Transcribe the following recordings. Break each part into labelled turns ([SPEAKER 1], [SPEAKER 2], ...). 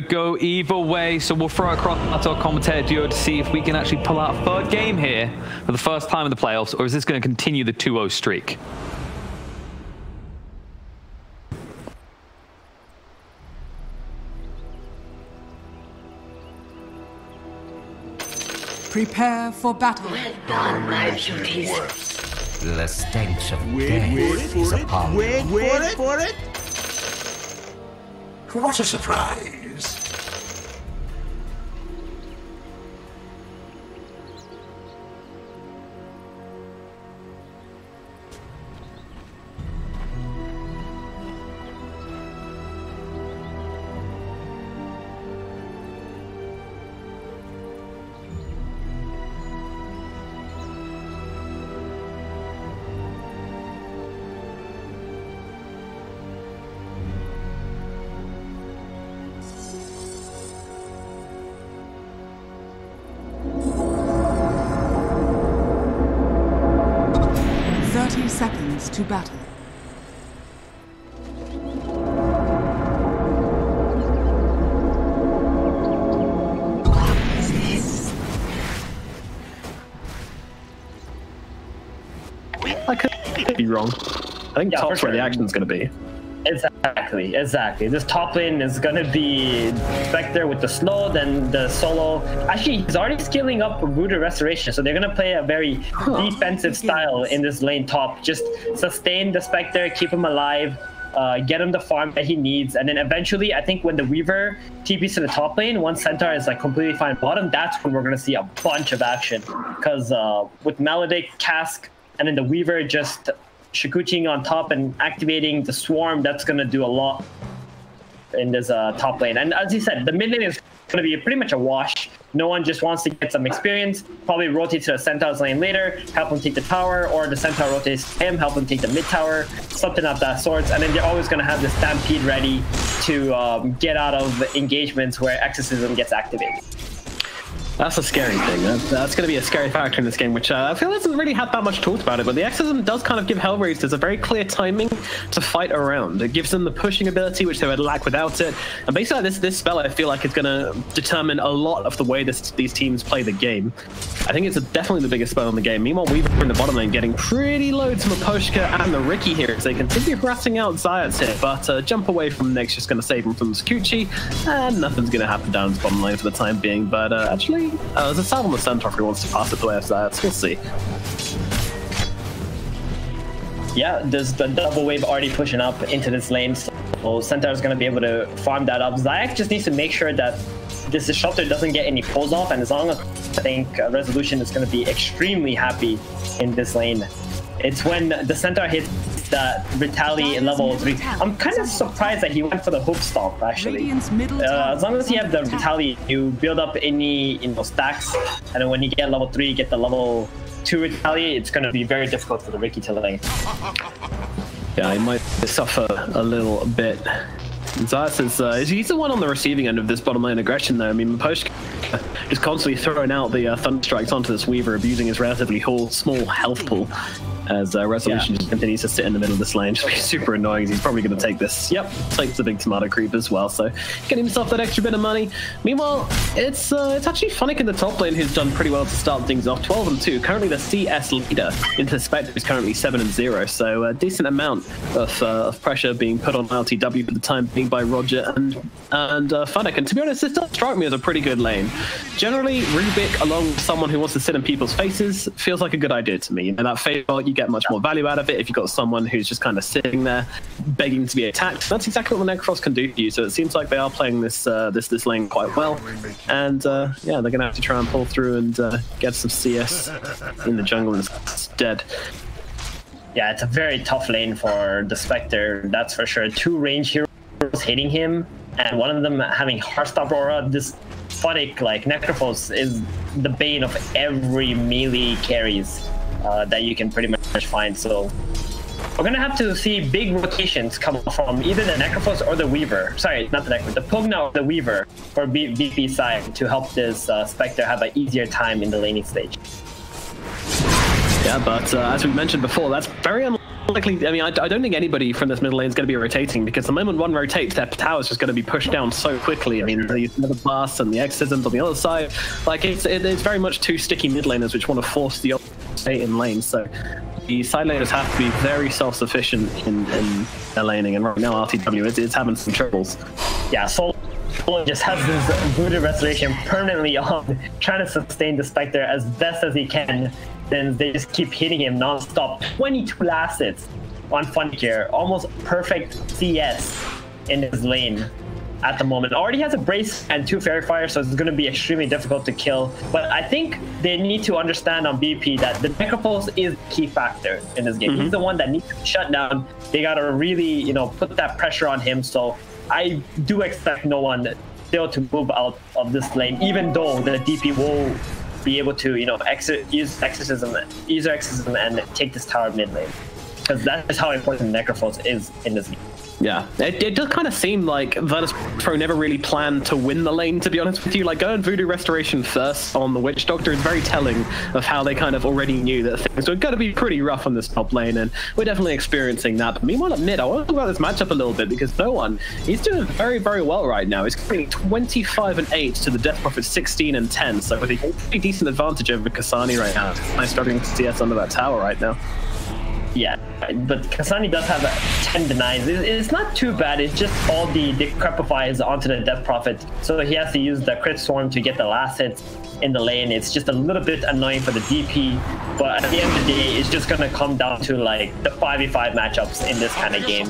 [SPEAKER 1] could go either way, so we'll throw it across to our commentator duo to see if we can actually pull out a third game here for the first time in the playoffs, or is this going to continue the 2-0 streak?
[SPEAKER 2] Prepare for battle.
[SPEAKER 3] Well done, my beauties.
[SPEAKER 4] The stench of death is upon you.
[SPEAKER 5] Wait for it.
[SPEAKER 4] What a surprise!
[SPEAKER 2] Seconds to battle.
[SPEAKER 6] I could be wrong. I think top's where the action's going to be.
[SPEAKER 7] Exactly. This top lane is going to be Spectre with the slow, then the solo. Actually, he's already scaling up Voodoo Restoration, so they're going to play a very defensive style in this lane top. Just sustain the Spectre, keep him alive, get him the farm that he needs, and then eventually, I think when the Weaver TPs to the top lane, once Centaur is like completely fine bottom, that's when we're going to see a bunch of action. Because with Maledict, Cask, and then the Weaver just Shikuchiing on top and activating the Swarm, that's going to do a lot in this top lane. And as you said, the mid lane is going to be pretty much a wash. No one just wants to get some experience, probably rotate to the Centaur's lane later, help him take the tower, or the Centaur rotates to him, help him take the mid tower, something of that sort. And then they're always going to have the Stampede ready to get out of engagements where Exorcism gets activated.
[SPEAKER 6] That's a scary thing. That's going to be a scary factor in this game, which I feel hasn't really had that much talked about it, but the Exorcism does kind of give HellRaisers a very clear timing to fight around. It gives them the pushing ability, which they would lack without it. And basically this spell, I feel like, is going to determine a lot of the way these teams play the game. I think it's definitely the biggest spell in the game. Meanwhile, Weaver in the bottom lane getting pretty loads from the Pushka and the Riki here as they continue harassing out Zayats here, but jump away from Nick's just going to save him from Sakuchi, and nothing's going to happen down his bottom lane for the time being, but actually, there's a salve on the Centaur if he wants to pass it the way of Zayats. We'll see.
[SPEAKER 7] Yeah, there's the double wave already pushing up into this lane, so Centaur is going to be able to farm that up. Zayak just needs to make sure that this disruptor doesn't get any pulls off, and as long as I think Resolution is going to be extremely happy in this lane. It's when the Centaur hits that Retaliate level 3. I'm kind of surprised that he went for the Hook Stomp, actually. As long as you have the Retaliate, you build up any stacks, and then when you get level 3, you get the level 2 Retaliate, it's going to be very difficult for the Riki to lane.
[SPEAKER 6] Yeah, he might suffer a little bit. Zayats is he's the one on the receiving end of this bottom lane aggression, though. I mean, Pushka is constantly throwing out the Thunder Strikes onto this Weaver, abusing his relatively small health pool. As Resolution just continues to sit in the middle of this lane, just be super annoying. He's probably going to take this. Yep, takes the big tomato creep as well. So getting himself that extra bit of money. Meanwhile, it's actually Funnick in the top lane who's done pretty well to start things off. 12-2. Currently the CS leader into Spectre is currently 7-0. So a decent amount of pressure being put on LTW for the time being by Roger and Funnick. And to be honest, this does strike me as a pretty good lane. Generally, Rubik along with someone who wants to sit in people's faces feels like a good idea to me. You know, that favor, you get much more value out of it if you've got someone who's just kind of sitting there begging to be attacked. That's exactly what the Necros can do for you, so it seems like they are playing this lane quite well, and yeah, they're gonna have to try and pull through and get some CS in the jungle instead.
[SPEAKER 7] Yeah, it's a very tough lane for the Spectre, that's for sure. 2 range heroes hitting him, and one of them having Heartstop Aura. This Funnick, like Necrophos, is the bane of every melee carries that you can pretty much find. So we're gonna have to see big rotations come from either the Necrophos or the Weaver. Sorry, not the Necrophos, the Pugna or the Weaver for BP side to help this Spectre have an easier time in the laning stage.
[SPEAKER 6] Yeah, but as we mentioned before, that's very unlikely likely. I mean, I don't think anybody from this middle lane is going to be rotating, because the moment one rotates, their tower is just going to be pushed down so quickly. I mean, the blasts and the exorcisms on the other side, like it's very much two sticky mid laners which want to force the other state in lane. So the side laners have to be very self-sufficient in their laning, and right now RTW it's having some troubles.
[SPEAKER 7] Yeah, Solo just has this Voodoo Restoration permanently on, trying to sustain the Spectre as best as he can. Then they just keep hitting him non-stop. 22 last hits on Funkier, almost perfect CS in his lane at the moment. Already has a Brace and 2 Fairy Fire, so it's going to be extremely difficult to kill. But I think they need to understand on BP that the Necropulse is the key factor in this game. He's the one that needs to shut down. They got to really, you know, put that pressure on him. So I do expect no one still to move out of this lane, even though the DP will be able to, you know, use exorcism and take this tower mid lane, because that is how important Necrophos is in this game.
[SPEAKER 6] Yeah, it does kind of seem like Virtus Pro never really planned to win the lane, to be honest with you. Like, going Voodoo Restoration first on the Witch Doctor is very telling of how they kind of already knew that things were going to be pretty rough on this top lane, and we're definitely experiencing that. But meanwhile at mid, I want to talk about this matchup a little bit, because no one, he's doing very, very well right now. He's getting 25-8 to the Death Prophet 16-10, so with a pretty decent advantage over Kasani right now. Nice struggling to CS under that tower right now.
[SPEAKER 7] Yeah, but Kasani does have 10 denies. It's not too bad. It's just all the Decrepifies onto the Death Prophet, so he has to use the Crit Swarm to get the last hits in the lane. It's just a little bit annoying for the DP, but at the end of the day, it's just going to come down to like the 5v5 matchups in this kind of game,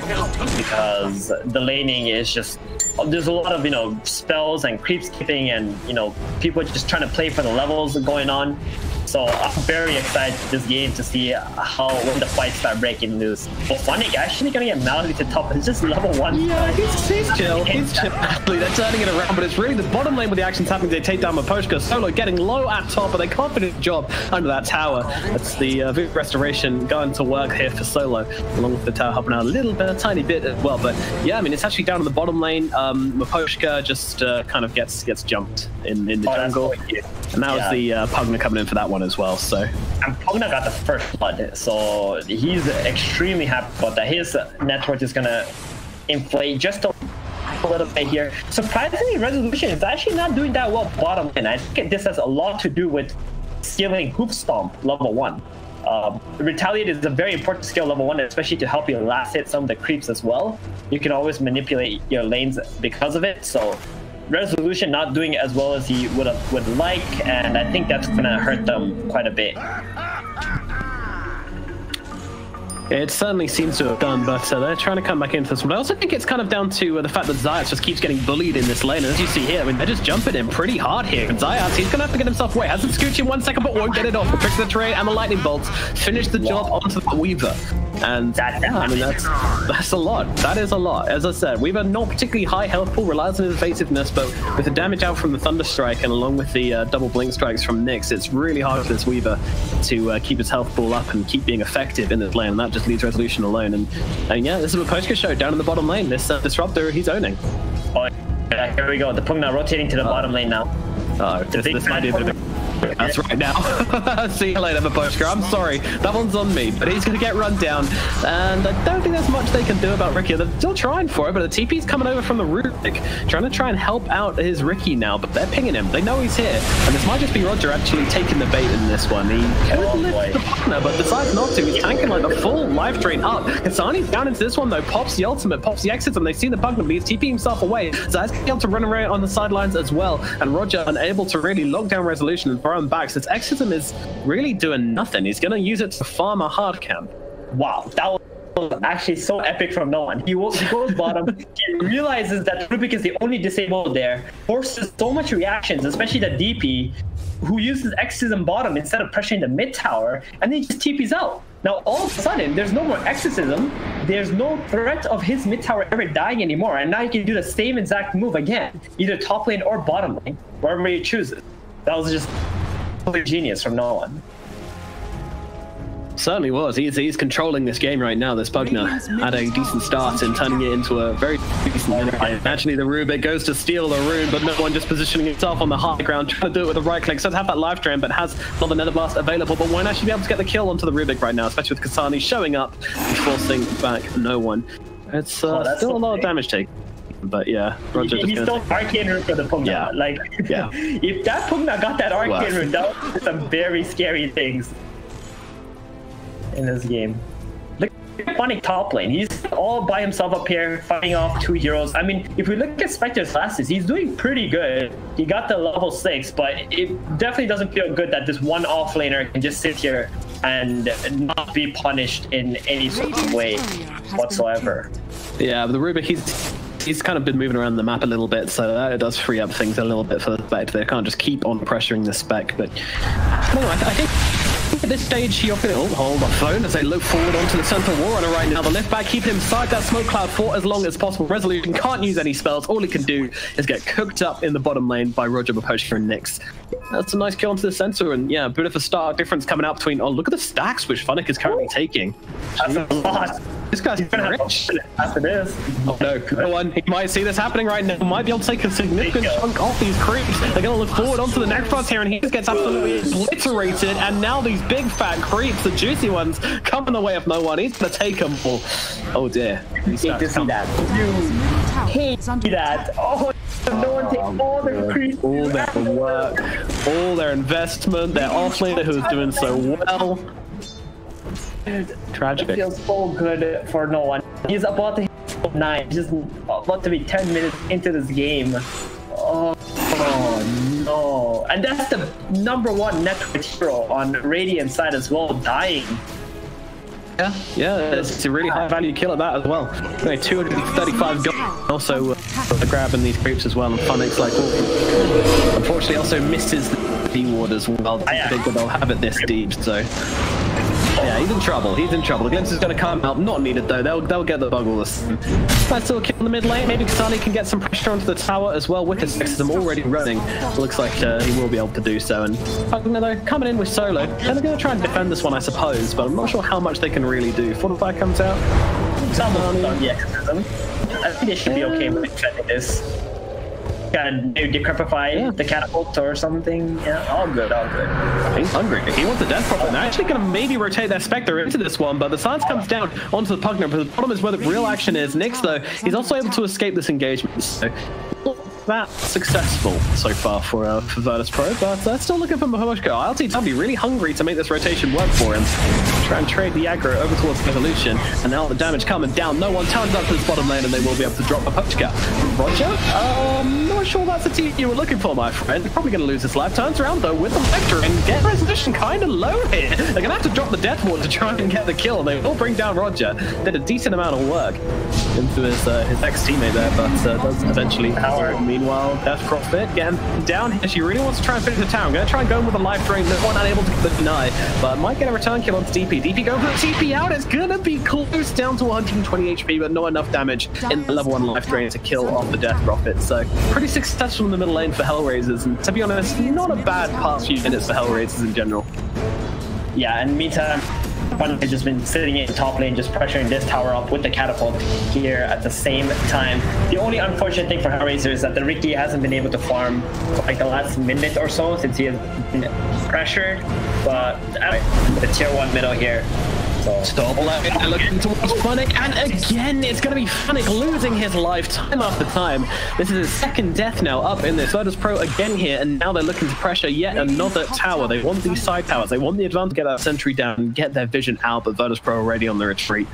[SPEAKER 7] because the laning is just, there's a lot of, you know, spells and creep skipping, and, you know, people just trying to play for the levels going on. So I'm very excited this game to see how, when the fights start breaking loose. Well, Funnick actually gonna get Malady to top. It's just level 1.
[SPEAKER 6] Yeah, he's chill. He's chill. Actually, they're turning it around, but it's really the bottom lane where the action's happening. They take down Pushka. Solo getting low at top, but they can't finish the job under that tower. That's the Voodoo Restoration going to work here for Solo, along with the tower helping out a little bit, a tiny bit as well. But yeah, I mean, it's actually down in the bottom lane. Pushka just kind of gets jumped in the jungle. And that was the Pugna coming in for that one as well. So,
[SPEAKER 7] and Pugna got the first blood, so he's extremely happy about that. His net worth is gonna inflate just a little bit here. Surprisingly, Resolution is actually not doing that well bottom lane. I think this has a lot to do with scaling Hoof Stomp level 1. Retaliate is a very important skill level 1, especially to help you last hit some of the creeps as well. You can always manipulate your lanes because of it. So Resolution not doing as well as he would like, and I think that's gonna hurt them quite a bit.
[SPEAKER 6] It certainly seems to have done, but they're trying to come back into this one. I also think it's kind of down to the fact that Zayas just keeps getting bullied in this lane. And as you see here, I mean, they're just jumping in pretty hard here. And Zayas, he's going to have to get himself away. Has it scooch in 1 second, but won't get it off. The tricks of the terrain and the lightning bolts finish the job onto the Weaver. And I mean, that's a lot. That is a lot. As I said, Weaver not particularly high health pool, relies on his evasiveness, but with the damage out from the Thunderstrike and along with the double blink strikes from Nyx, it's really hard for this Weaver to keep his health pool up and keep being effective in this lane. And that just leaves Resolution alone. And yeah, this is a Pushka show down in the bottom lane. This Disruptor, he's owning.
[SPEAKER 7] Oh, yeah, here we go. The Pugna rotating to the bottom lane now.
[SPEAKER 6] This might be a bit of a... That's right now. See you later, Pushka. I'm sorry. That one's on me, but he's going to get run down. And I don't think there's much they can do about Ricky. They're still trying for it, but the TP's coming over from the Rubik, trying to help out his Ricky now, but they're pinging him. They know he's here. And this might just be Roger actually taking the bait in this one. He could lift the partner, but decides not to. He's tanking like the full life drain up. Kasani's down into this one, though. Pops the ultimate, pops the exits, and they see the Pugna, but he's TPing himself away. Zay's able to run around on the sidelines as well, and Roger unable to really lock down Resolution and throw him back. So Exorcism is really doing nothing. He's going to use it to farm a hard camp.
[SPEAKER 7] Wow, that was actually so epic from no one. He goes bottom, he realizes that Rubik is the only disabled there, forces so much reactions, especially the DP, who uses Exorcism bottom instead of pressuring the mid tower, and then he just TPs out. Now, all of a sudden, there's no more Exorcism, there's no threat of his mid tower ever dying anymore, and now he can do the same exact move again, either top lane or bottom lane, wherever he chooses. That was just genius from no one.
[SPEAKER 6] Certainly was. He's controlling this game right now. This Pugner had a decent start in turning it into a very decent game. Naturally, the Rubik goes to steal the rune, but no one just positioning himself on the high ground, trying to do it with a right click. So have that life drain, but has not the Nether Blast available. But won't actually be able to get the kill onto the Rubik right now, especially with Kasani showing up and forcing back no one. It's still a lot of damage taken. But yeah, Roger
[SPEAKER 7] he's still arcane rune for the Pugna.
[SPEAKER 6] Yeah.
[SPEAKER 7] Like,
[SPEAKER 6] yeah.
[SPEAKER 7] If that Pugna got that arcane rune, that would be some very scary things in this game. Look at Funny top lane. He's all by himself up here fighting off 2 heroes. I mean, if we look at Spectre's classes, he's doing pretty good. He got the level 6, but it definitely doesn't feel good that this one offlaner can just sit here and not be punished in any sort of way whatsoever.
[SPEAKER 6] Yeah, but the Rubik, he's kind of been moving around the map a little bit, so that does free up things a little bit for the Spec. They can't just keep on pressuring the Spec, but I don't know, I think at this stage, he hold the phone as they look forward onto the central war runner right now. The lift back, keep him inside that smoke cloud for as long as possible. Resolution can't use any spells. All he can do is get cooked up in the bottom lane by Roger, Pushka, and Nyx. That's a nice kill onto the center, and yeah, a bit of a stark difference coming out between. Oh, look at the stacks which Funnick is currently taking.
[SPEAKER 7] That's a lot.
[SPEAKER 6] This guy's rich.
[SPEAKER 7] After this.
[SPEAKER 6] Oh no one. He might see this happening right now. Might be able to take a significant chunk off these creeps. They're going to look forward onto the next boss here, and he just gets absolutely obliterated. And now these big fat creeps, the juicy ones, come in the way of no one. He's going to take them all. Oh dear.
[SPEAKER 7] Hate to see that. You hate to see that. Oh, no one takes all the creeps.
[SPEAKER 6] All their work, all their investment, their offlaner who's doing so well. Tragic.
[SPEAKER 7] It feels so good for no one. He's about to hit 9. Just about to be 10 minutes into this game. Oh no. And that's the #1 network hero on Radiant side as well, dying.
[SPEAKER 6] Yeah, it's a really high value kill at that as well. 235 gold. Also grabbing these creeps as well, and Funnick's like, oh, unfortunately also misses the D-ward as well. I think that they'll have it this deep, so yeah, he's in trouble. He's in trouble. The glimpse is going to come out. Not needed though. They'll get the bug all this. That's still a kill in the mid lane. Maybe Kasani can get some pressure onto the tower as well. Wicked Sexism already running. Looks like he will be able to do so. And Pugner though coming in with solo. They're going to try and defend this one, I suppose. But I'm not sure how much they can really do. Fortify comes out.
[SPEAKER 7] It's almost done the exorcism. I think they should be okay with defending this. Can decrepify the catapult or something? Yeah, all good, all good.
[SPEAKER 6] He's hungry. He wants a death prophet. They're actually going to maybe rotate their Spectre into this one, but the silence comes down onto the Pugner. But the problem is where the real action is. Nyx, though, he's also able to escape this engagement. So that successful so far for Virtus Pro, but still looking for Pushka. LTW really hungry to make this rotation work for him. Try and trade the aggro over towards Evolution, and now the damage coming down. No one turns up to this bottom lane, and they will be able to drop a Pushka. Roger? Not sure that's the team you were looking for, my friend. You're probably going to lose this life. Turns around, though, with the Vector, and get resolution kind of low here. They're going to have to drop the Death Ward to try and get the kill. They will bring down Roger. Did a decent amount of work into his ex-teammate there, but does eventually power. Meanwhile, Death Prophet getting down here. She really wants to try and finish the tower. I'm going to try and go in with a life drain. No one unable to get the deny, but might get a return kill onto DP. DP going for the TP out. It's going to be close down to 120 HP, but not enough damage in the level 1 life drain to kill off the Death Prophet. So pretty successful in the middle lane for HellRaisers, and to be honest, not a bad past few minutes for HellRaisers in general.
[SPEAKER 7] Yeah, and meantime, Fun has just been sitting in top lane, just pressuring this tower up with the catapult here at the same time. The only unfortunate thing for HellRaisers is that the Ricky hasn't been able to farm for like the last minute or so since he has been pressured, but the tier 1 middle here.
[SPEAKER 6] Stop looking towards Funnick, and again it's going to be Funnick losing his life time after time. This is his second death now up in this. Virtus Pro again here, and now they're looking to pressure yet another tower. They want these side towers. They want the advantage to get that sentry down and get their vision out, but Virtus Pro already on the retreat.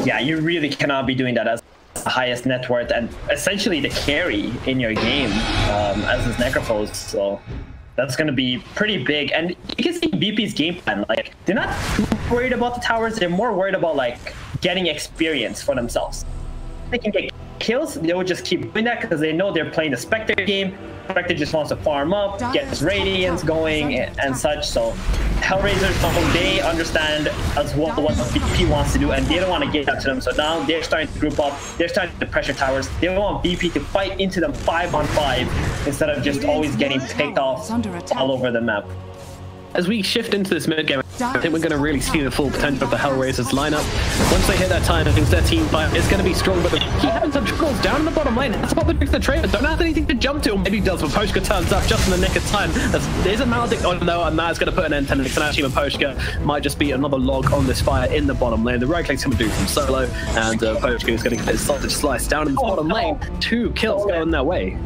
[SPEAKER 7] Yeah, you really cannot be doing that as the highest net worth and essentially the carry in your game as his Necrophos. So that's going to be pretty big. And you can see BP's game plan. Like, they're not too worried about the towers. They're more worried about, like, getting experience for themselves. If they can get kills, they will just keep doing that because they know they're playing the Spectre game. Spectre just wants to farm up, get his Radiance going and such. So HellRaisers, they understand as well what BP wants to do, and they don't want to get that to them. So now they're starting to group up. They're starting to pressure towers. They want BP to fight into them 5-on-5 instead of just always getting picked off all over the map.
[SPEAKER 6] As we shift into this mid game, I think we're going to really see the full potential of the HellRaisers lineup. Once they hit that time, I think their team fight is going to be strong, but he having some troubles down in the bottom lane. That's what the trader don't have anything to jump to, or maybe he does, but Pushka turns up just in the nick of time. There's a maledict on though, and that's going to put an end to Nix, and actually Pushka might just be another log on this fire in the bottom lane. The right click's going to do from solo, and Pushka is going to get his sausage slice down in the bottom lane. 2 kills going their way.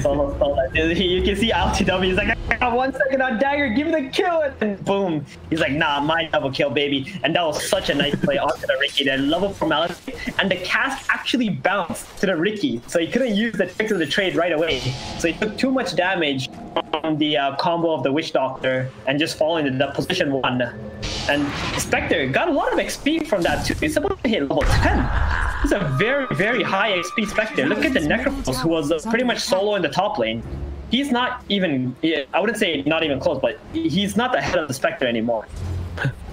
[SPEAKER 7] Solo. You can see LTW is like, I got 1 second on dagger, give me the kill, and boom. He's like, nah, my double kill, baby. And that was such a nice play onto the Riki. That level from Maledict, and the cast actually bounced to the Riki, so he couldn't use the tricks of the trade right away. So he took too much damage from the combo of the Witch Doctor and just falling into the position 1. And Spectre got a lot of XP from that too. He's supposed to hit level 10. He's a very, very high XP Spectre. Look at the Necrophos, who was pretty much solo in the top lane. He's not even, I wouldn't say not even close, but he's not the head of the Spectre anymore.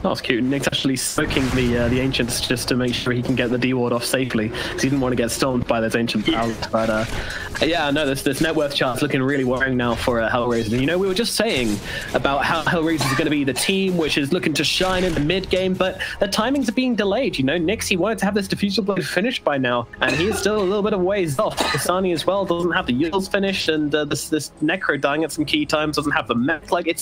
[SPEAKER 6] That was cute. Nick's actually smoking the Ancients just to make sure he can get the D-ward off safely, because he didn't want to get stormed by those Ancient powers. But yeah, no, this net worth chart's looking really worrying now for HellRaisers. And you know, we were just saying about how HellRaisers are going to be the team which is looking to shine in the mid game, but the timings are being delayed. You know, Nyx, he wanted to have this Diffusal Blade finished by now, and he is still a little bit of ways off. Kasani as well doesn't have the Yul's finished, and this Necro dying at some key times doesn't have the mech. Like,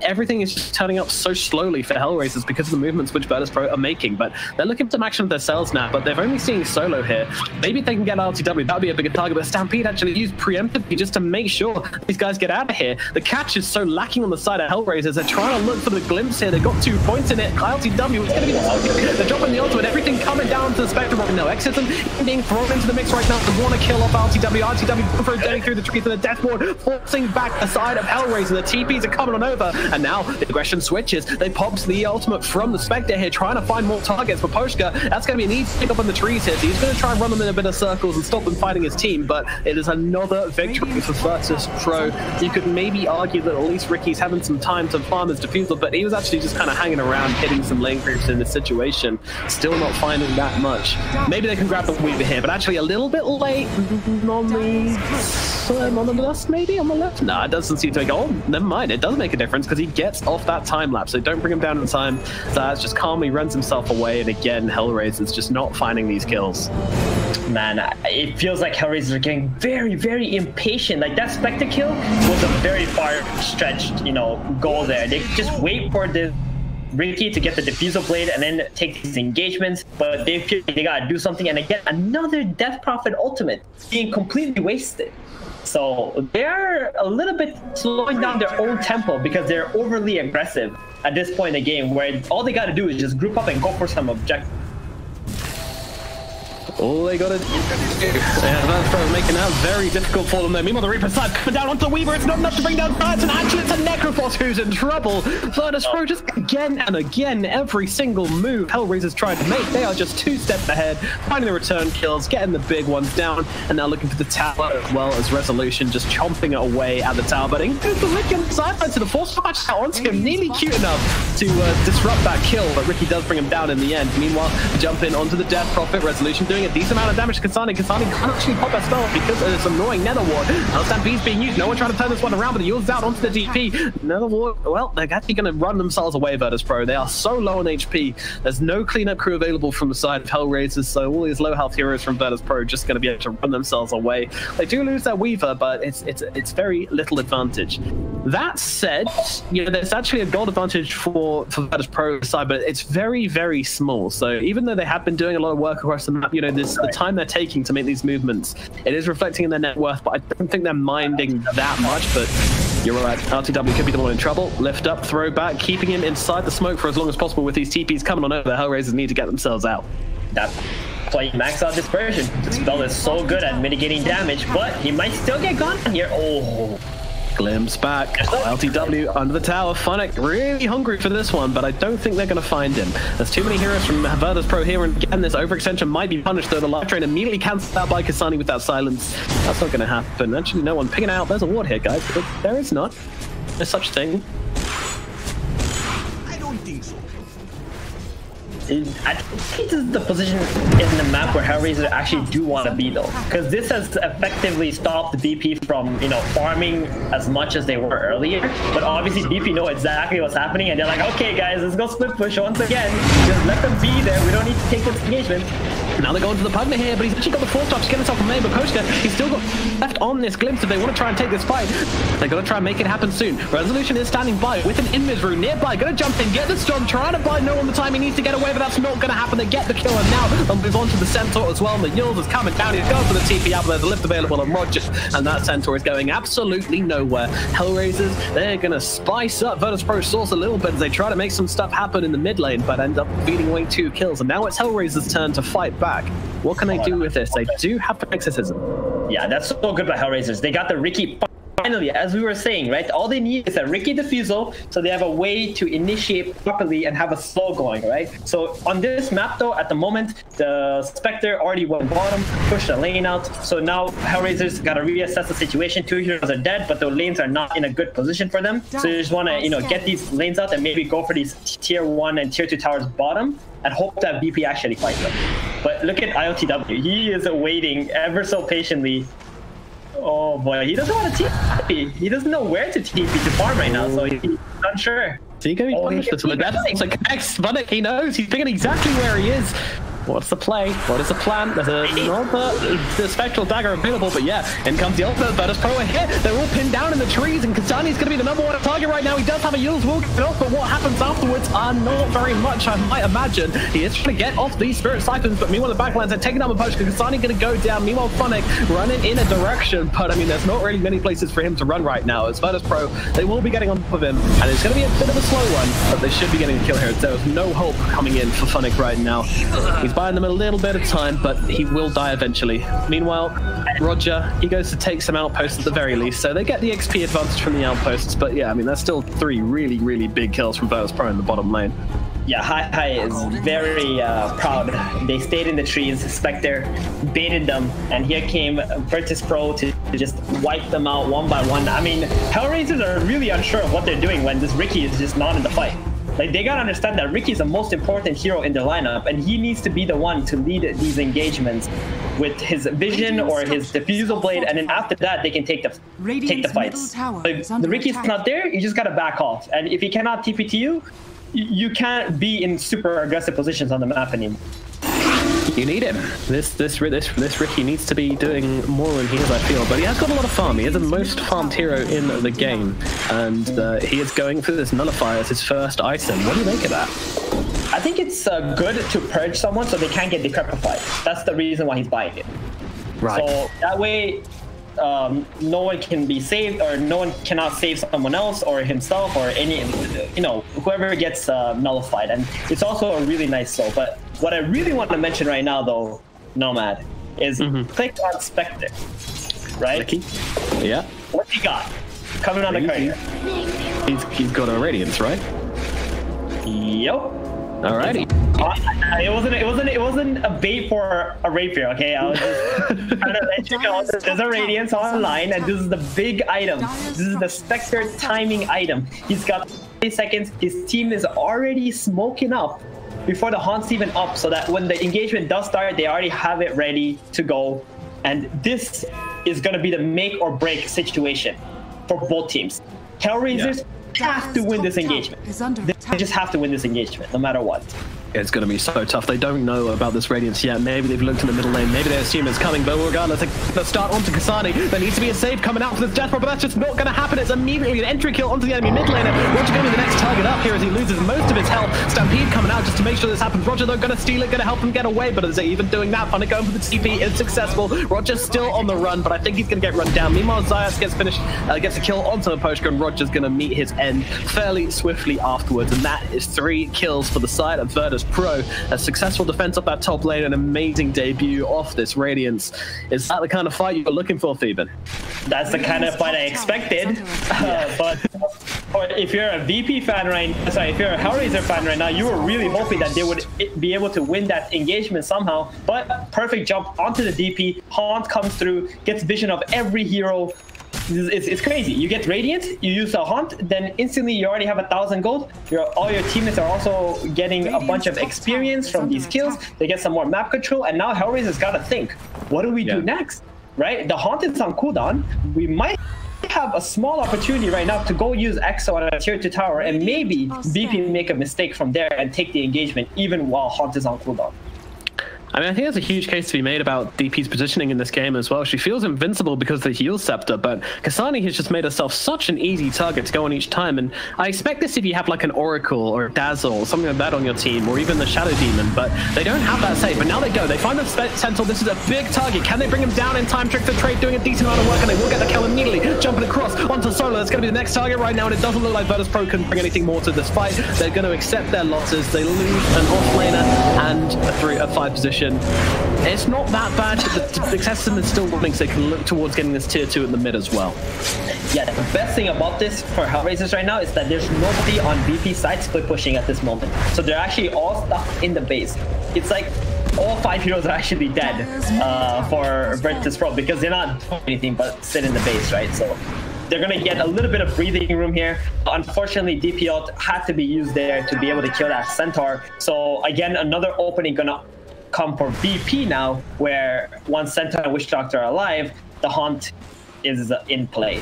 [SPEAKER 6] everything is just turning up so slowly for HellRaisers because of the movements which Virtus.pro are making, but they're looking to max their cells now, but they're only seeing solo here. Maybe if they can get RTW, that would be a bigger target, but Stampede actually used preemptively just to make sure these guys get out of here. The catch is so lacking on the side of HellRaisers. They're trying to look for the glimpse here. They've got 2 points in it. RTW is going to be the target. They're dropping the ultimate, everything coming down to the spectrum right now. Exism being thrown into the mix right now. They want to kill off RTW. RTW for getting through the trees to the death ward, forcing back the side of HellRaisers. The TPs are coming on over, and now the aggression switches. They popped the ultimate from the Spectre here, trying to find more targets for Pushka. That's going to be an easy pick up on the trees here, so he's going to try and run them in a bit of circles and stop them fighting his team, but it is another victory for Virtus.pro. You could maybe argue that at least Ricky's having some time to farm his Diffusal, but he was actually just kind of hanging around, hitting some lane creeps in this situation. Still not finding that much. Maybe they can grab the Weaver here, but actually a little bit late on the left, maybe on the left? No, it doesn't seem to make. Oh, never mind. It does make a difference because he gets off that time lapse, so don't bring him down in time. Zaz just calmly runs himself away, and again, HellRaisers just not finding these kills.
[SPEAKER 7] Man, it feels like HellRaisers are getting very, very impatient. Like, that Spectre kill was a very far-stretched, you know, goal there. They just wait for the Ricky to get the Diffusal Blade and then take these engagements, but they feel like they gotta do something, and again, another Death Prophet ultimate being completely wasted. So they're a little bit slowing down their own tempo because they're overly aggressive at this point in the game, where all they gotta do is just group up and go for some objectives.
[SPEAKER 6] All they gotta do, and that's probably making that very difficult for them there. Meanwhile, the Reaper side coming down onto the Weaver. It's not enough to bring down Birds, and actually it's a Necrophos who's in trouble. Virtus.pro just again and again, every single move HellRaisers trying to make, they are just 2 steps ahead, finding the return kills, getting the big ones down, and now looking for the tower as well as Resolution, just chomping away at the tower. But includes the Ricky on the sideline to the force match out onto him, nearly cute enough to disrupt that kill, but Ricky does bring him down in the end. Meanwhile, jump in onto the Death Prophet. Resolution doing a decent amount of damage to Kasani. Kasani can't actually pop that spell because of this annoying Nether Ward. Now Stampede's being used. No one trying to turn this one around, but the Yule's out onto the DP. Nether Ward, well, they're actually going to run themselves away, Virtus.pro. They are so low on HP. There's no cleanup crew available from the side of HellRaisers, so all these low health heroes from Virtus.pro are just going to be able to run themselves away. They do lose their Weaver, but it's very little advantage. That said, you know, there's actually a gold advantage for Virtus.pro side, but it's very, very small. So even though they have been doing a lot of work across the map, you know, the time they're taking to make these movements, it is reflecting in their net worth, but I don't think they're minding that much. But you're right, RTW could be the one in trouble. Lift up, throw back, keeping him inside the smoke for as long as possible with these TPs coming on over. The HellRaisers need to get themselves out.
[SPEAKER 7] That play max out dispersion. The spell is so good at mitigating damage, but he might still get gone here. Oh.
[SPEAKER 6] Glimpse back. LTW under the tower. Funnick really hungry for this one, but I don't think they're going to find him. There's too many heroes from Virtus.pro here, and again, this overextension might be punished, though the life train immediately cancelled out by Kasani with that silence. That's not going to happen. Actually, no one picking out. There's a ward here, guys, but there is not. There's such thing.
[SPEAKER 5] I don't think so.
[SPEAKER 7] I think this is the position in the map where HellRaisers actually do want to be though, because this has effectively stopped BP from, you know, farming as much as they were earlier. But obviously BP know exactly what's happening, and they're like, okay guys, let's go split push once again. Just let them be there. We don't need to take this engagement.
[SPEAKER 6] Now they're going to the Pugna here, but he's actually got the 4-stop to get himself from main, but Pushka, he's still got left on this glimpse if they want to try and take this fight. They're going to try and make it happen soon. Resolution is standing by with an invis rune nearby, going to jump in, get the storm, trying to buy no on the time he needs to get away, but that's not going to happen. They get the kill, and now they'll move on to the Centaur as well, and the Yules is coming down. He's going for the TP out, but there's a lift available on Roger, and that Centaur is going absolutely nowhere. HellRaisers, they're going to spice up Virtus.pro source a little bit as they try to make some stuff happen in the mid lane, but end up feeding away 2 kills, and now it's HellRaisers' turn to fight back. What can they do with this? They do have exorcism.
[SPEAKER 7] Yeah, that's so good by HellRaisers. They got the Riki finally, as we were saying, right? All they need is a Riki defusal, so they have a way to initiate properly and have a slow going, right? So on this map, though, at the moment, the Spectre already went bottom, pushed the lane out. So now HellRaisers got to reassess the situation. 2 heroes are dead, but the lanes are not in a good position for them. So you just want to, you know, get these lanes out and maybe go for these tier 1 and tier 2 towers bottom and hope that BP actually fights them. But look at IOTW. He is waiting ever so patiently. Oh boy, he doesn't want to TP. He doesn't know where to TP to farm right now, so he's unsure.
[SPEAKER 6] Is he going to be punished until the death? It's like Sputnik, he knows. He's picking exactly where he is. What's the play? What is the plan? There's the Spectral Dagger available, but yeah, in comes the ultimate. Virtus.pro are here. They're all pinned down in the trees, and Kasani's going to be the #1 target right now. He does have a Yule's will get off, but what happens afterwards? Not very much, I might imagine. He is trying to get off these Spirit Siphons, but meanwhile the backlines are taking down the Pushka. Kasani going to go down. Meanwhile, Funnick running in a direction, but I mean, there's not really many places for him to run right now. As Virtus.pro, they will be getting on top of him, and it's going to be a bit of a slow one, but they should be getting a kill here. There's no hope coming in for Funnick right now. He's buying them a little bit of time, but he will die eventually. Meanwhile, Roger, he goes to take some outposts at the very least, so they get the XP advantage from the outposts, but yeah, I mean, that's still 3 really, really big kills from Virtus.pro in the bottom lane.
[SPEAKER 7] Yeah, Hi is very proud. They stayed in the trees, Spectre baited them, and here came Virtus.pro to just wipe them out one by one. I mean, HellRaisers are really unsure of what they're doing when this Riki is just not in the fight. Like, they gotta understand that Riki is the most important hero in their lineup, and he needs to be the one to lead these engagements with his vision or his diffusal blade, and then after that, they can take the fights. If the Riki's not there, you just gotta back off. And if he cannot TP to you, you can't be in super aggressive positions on the map anymore.
[SPEAKER 6] You need him. This Riki needs to be doing more than he is, I feel. But he has got a lot of farm. He is the most farmed hero in the game, and he is going for this Nullifier as his first item. What do you make of that?
[SPEAKER 7] I think it's good to purge someone so they can't get decrepified. That's the reason why he's buying it.
[SPEAKER 6] Right.
[SPEAKER 7] So that way, no one can be saved, or no one cannot save someone else or himself or any, you know, whoever gets nullified. And it's also a really nice soul. But what I really want to mention right now, though, Nomad, is click on Spectre, right?
[SPEAKER 6] Clicky. Yeah.
[SPEAKER 7] What's he got coming on the card here?
[SPEAKER 6] He's got a Radiance, right?
[SPEAKER 7] Yep.
[SPEAKER 6] Alrighty.
[SPEAKER 7] It wasn't a bait for a rapier, okay? I was just trying to let you know that there's a Radiance online, and this is the big item. This is the Spectre timing item. He's got 30 seconds. His team is already smoking up before the Haunt's even up, so that when the engagement does start, they already have it ready to go. And this is going to be the make or break situation for both teams. HellRaisers have to win this engagement. They just have to win this engagement, no matter what.
[SPEAKER 6] It's going to be so tough. They don't know about this Radiance yet. Maybe they've looked in the middle lane. Maybe they assume it's coming. But regardless, they'll start onto Kasani. There needs to be a save coming out for this Death Roll, but that's just not going to happen. It's immediately an entry kill onto the enemy mid laner. Roger going to be the next target up here as he loses most of his health. Stampede coming out just to make sure this happens. Roger, though, going to steal it, going to help him get away. But as they even doing that, Funnick going for the TP is successful. Roger's still on the run, but I think he's going to get run down. Meanwhile, Zayas gets a kill onto the Pushka, and Roger's going to meet his end fairly swiftly afterwards. And that is 3 kills for the side of Virtus.pro. A successful defense up that top lane, an amazing debut off this Radiance. Is that the kind of fight you were looking for, Theben?
[SPEAKER 7] That's the kind of fight I expected. But if you're a VP fan if you're a HellRaiser fan right now, you were really hoping that they would be able to win that engagement somehow. But perfect jump onto the DP. Haunt comes through, gets vision of every hero. it's crazy. You get Radiant, you use the Haunt, then instantly you already have 1,000 gold. All your teammates are also getting a bunch of experience from these kills. They get some more map control, and now HellRaisers got to think, what do we do next? Right? The Haunt is on cooldown. We might have a small opportunity right now to go use EXO on a tier 2 tower, and maybe BP make a mistake from there and take the engagement even while Haunt is on cooldown.
[SPEAKER 6] I mean, I think there's a huge case to be made about DP's positioning in this game as well. She feels invincible because of the heal scepter, but Kasani has just made herself such an easy target to go on each time. And I expect this if you have like an Oracle or a Dazzle or something like that on your team, or even the Shadow Demon, but they don't have that safe. But now they go. They find the Sentinel. This is a big target. Can they bring him down in time? Trick the Trade doing a decent amount of work, and they will get the kill immediately. Jumping across onto Solo. That's going to be the next target right now, and it doesn't look like Virtus.pro can bring anything more to this fight. They're going to accept their losses. They lose an off-laner and a 5 position. It's not that bad. The success is still running, so they can look towards getting this tier 2 in the mid as well.
[SPEAKER 7] Yeah, the best thing about this for HellRaisers right now is that there's nobody on BP side split pushing at this moment. So they're actually all stuck in the base. It's like all 5 heroes are actually dead for Virtus.pro because they're not doing anything but sit in the base, right? So they're going to get a little bit of breathing room here. Unfortunately, DP ult had to be used there to be able to kill that Centaur. So again, another opening gonna come for BP now, where once Centaur and Witch Doctor are alive, the Haunt is in play.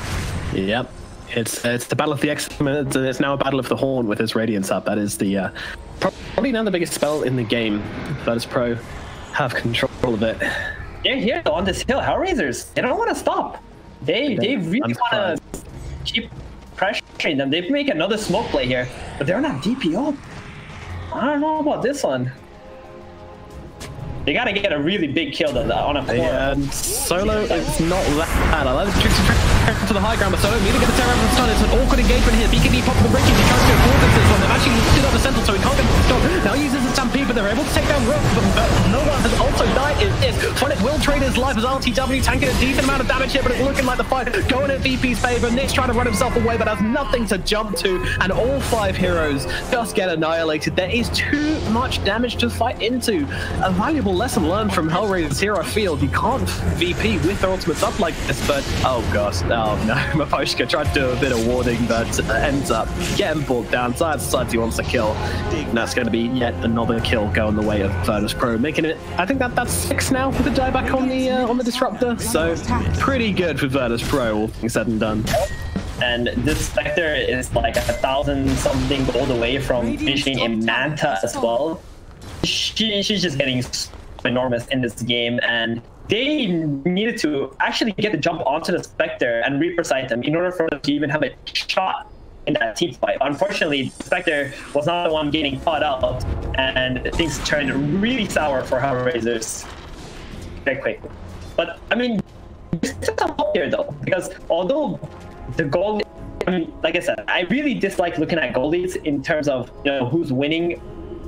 [SPEAKER 6] Yep. It's the battle of the X-Men. It's now a battle of the Horn with his Radiance up. That is the probably now the biggest spell in the game. Virtus.pro have control of it.
[SPEAKER 7] They're here on this hill. HellRaisers, they don't want to stop. They really want to keep pressuring them. They make another smoke play here, but they're not DP ult. I don't know about this one. They gotta get a really big kill on a core.
[SPEAKER 6] Yeah, Solo is not that bad. I like the Trixie to the high ground, but Solo need to get the terror from stun. It's an awkward engagement here. BKB pops the breaking. He tries to go forward this one. They've actually lifted up the Sentinel, so he can't get the stop. Now he uses the Stampede, but they're able to take down Rook, but no one has also died. Phonic will trade his life as RTW, tanking a decent amount of damage here, but it's looking like the fight going in VP's favor. Nick's trying to run himself away, but has nothing to jump to, and all 5 heroes just get annihilated. There is too much damage to fight into. A valuable lesson learned from HellRaisers here, I feel. You can't VP with their ultimates up like this, but oh gosh, oh no. Pushka tried to do a bit of warding, but ends up getting pulled down. Zayat decides he wants to kill, and that's going to be yet another kill going the way of Virtus.pro, making it, I think that's 6 now with the dieback on the Disruptor, so pretty good for Virtus.pro, all things said and done.
[SPEAKER 7] And this Spectre is like 1,000 something gold away from finishing in Manta as well. She's just getting enormous in this game, and they needed to actually get the jump onto the Spectre and Reaper sight them in order for them to even have a shot in that team fight. Unfortunately, Spectre was not the one getting caught out, and things turned really sour for HellRaisers very quickly. But I mean, there's some hope here though, because although the goal, I mean, like I said, I really dislike looking at goal leads in terms of, you know, who's winning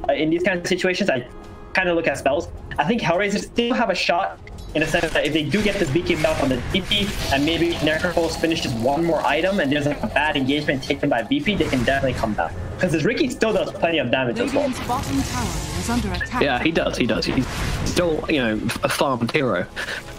[SPEAKER 7] in these kinds of situations. I kind of look at spells. I think HellRaisers still have a shot in the sense that if they do get this beacon back on the DP and maybe Necropulse finishes one more item and there's like a bad engagement taken by BP, they can definitely come back. Because this Riki still does plenty of damage as well.
[SPEAKER 6] Yeah, he does. He's still, you know, a farmed hero.